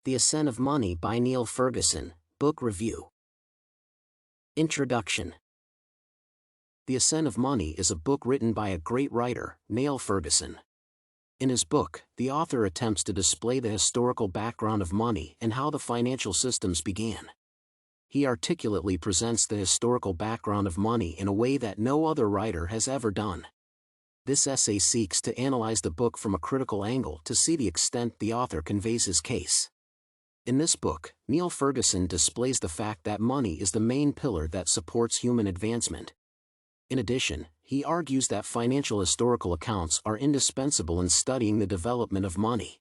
The Ascent of Money by Naill Ferguson, Book Review. Introduction. The Ascent of Money is a book written by a great writer, Naill Ferguson. In his book, the author attempts to display the historical background of money and how the financial systems began. He articulately presents the historical background of money in a way that no other writer has ever done. This essay seeks to analyze the book from a critical angle to see the extent the author conveys his case. In this book, Naill Ferguson displays the fact that money is the main pillar that supports human advancement. In addition, he argues that financial historical accounts are indispensable in studying the development of money.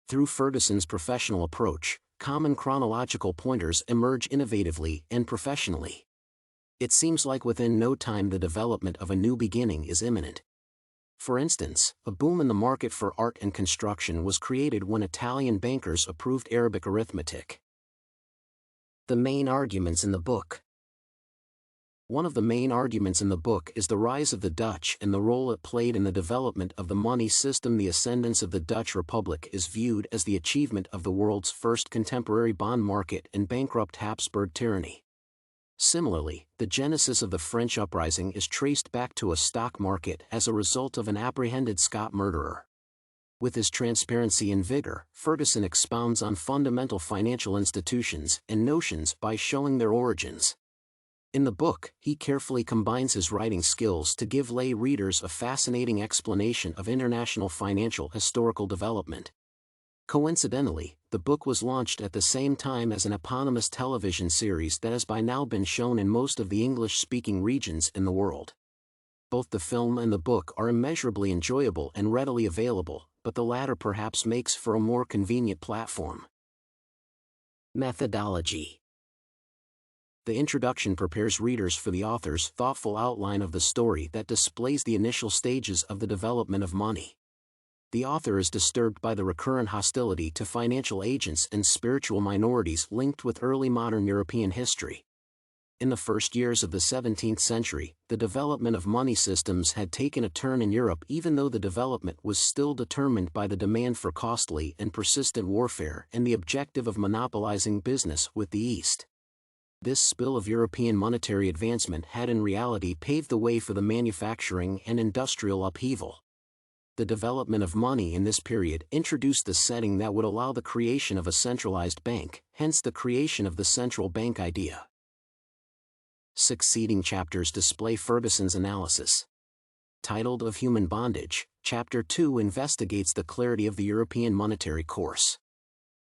Through Ferguson's professional approach, common chronological pointers emerge innovatively and professionally. It seems like within no time the development of a new beginning is imminent. For instance, a boom in the market for art and construction was created when Italian bankers approved Arabic arithmetic. The main arguments in the book. One of the main arguments in the book is the rise of the Dutch and the role it played in the development of the money system. The ascendance of the Dutch Republic is viewed as the achievement of the world's first contemporary bond market and bankrupt Habsburg tyranny. Similarly, the genesis of the French uprising is traced back to a stock market as a result of an apprehended Scot murderer. With his transparency and vigor, Ferguson expounds on fundamental financial institutions and notions by showing their origins. In the book, he carefully combines his writing skills to give lay readers a fascinating explanation of international financial historical development. Coincidentally, the book was launched at the same time as an eponymous television series that has by now been shown in most of the English-speaking regions in the world. Both the film and the book are immeasurably enjoyable and readily available, but the latter perhaps makes for a more convenient platform. Methodology. The introduction prepares readers for the author's thoughtful outline of the story that displays the initial stages of the development of money. The author is disturbed by the recurrent hostility to financial agents and spiritual minorities linked with early modern European history. In the first years of the 17th century, the development of money systems had taken a turn in Europe, even though the development was still determined by the demand for costly and persistent warfare and the objective of monopolizing business with the East. This spill of European monetary advancement had in reality paved the way for the manufacturing and industrial upheaval. The development of money in this period introduced the setting that would allow the creation of a centralized bank, hence the creation of the central bank idea. Succeeding chapters display Ferguson's analysis. Titled Of Human Bondage, Chapter 2 investigates the clarity of the European monetary course.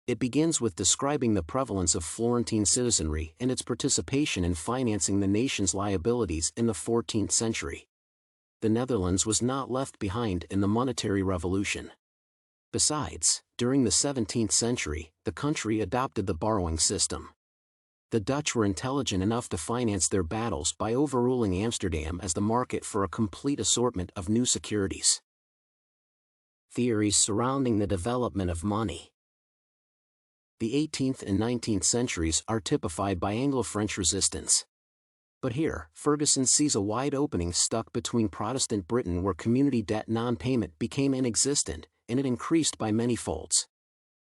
It begins with describing the prevalence of Florentine citizenry and its participation in financing the nation's liabilities in the 14th century. The Netherlands was not left behind in the monetary revolution. Besides, during the 17th century, the country adopted the borrowing system. The Dutch were intelligent enough to finance their battles by overruling Amsterdam as the market for a complete assortment of new securities. Theories surrounding the development of money. The 18th and 19th centuries are typified by Anglo-French resistance. But here, Ferguson sees a wide opening stuck between Protestant Britain, where community debt non-payment became inexistent, and it increased by many folds.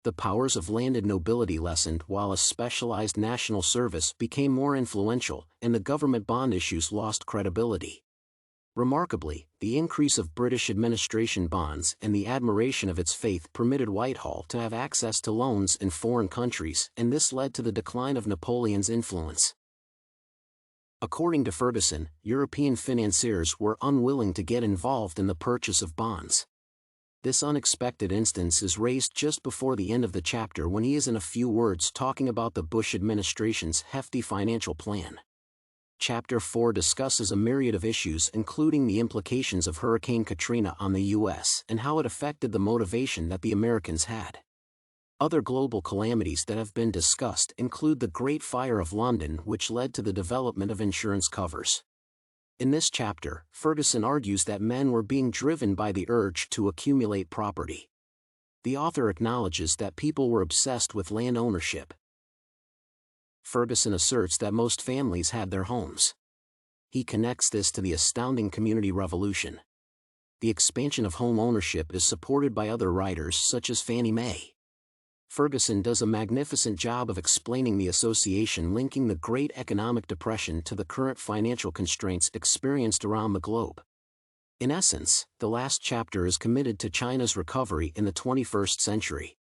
The powers of landed nobility lessened while a specialized national service became more influential, and the government bond issues lost credibility. Remarkably, the increase of British administration bonds and the admiration of its faith permitted Whitehall to have access to loans in foreign countries, and this led to the decline of Napoleon's influence. According to Ferguson, European financiers were unwilling to get involved in the purchase of bonds. This unexpected instance is raised just before the end of the chapter when he is in a few words talking about the Bush administration's hefty financial plan. Chapter 4 discusses a myriad of issues, including the implications of Hurricane Katrina on the U.S. and how it affected the motivation that the Americans had. Other global calamities that have been discussed include the Great Fire of London, which led to the development of insurance covers. In this chapter, Ferguson argues that men were being driven by the urge to accumulate property. The author acknowledges that people were obsessed with land ownership. Ferguson asserts that most families had their homes. He connects this to the astounding community revolution. The expansion of home ownership is supported by other writers such as Fannie Mae. Ferguson does a magnificent job of explaining the association linking the Great Economic Depression to the current financial constraints experienced around the globe. In essence, the last chapter is committed to China's recovery in the 21st century.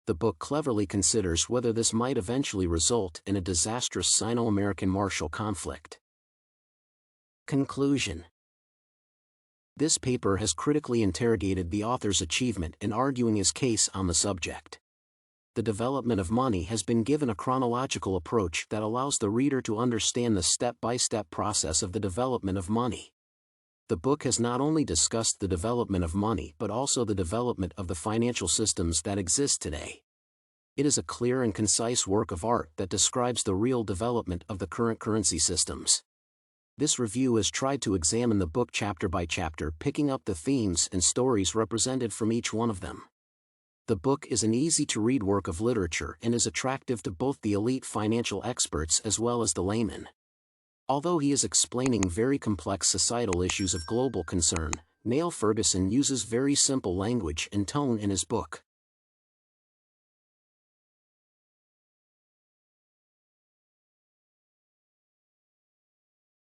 The book cleverly considers whether this might eventually result in a disastrous Sino-American martial conflict. Conclusion. This paper has critically interrogated the author's achievement in arguing his case on the subject. The development of money has been given a chronological approach that allows the reader to understand the step-by-step process of the development of money. The book has not only discussed the development of money but also the development of the financial systems that exist today. It is a clear and concise work of art that describes the real development of the current currency systems. This review has tried to examine the book chapter by chapter, picking up the themes and stories represented from each one of them. The book is an easy-to-read work of literature and is attractive to both the elite financial experts as well as the layman. Although he is explaining very complex societal issues of global concern, Naill Ferguson uses very simple language and tone in his book.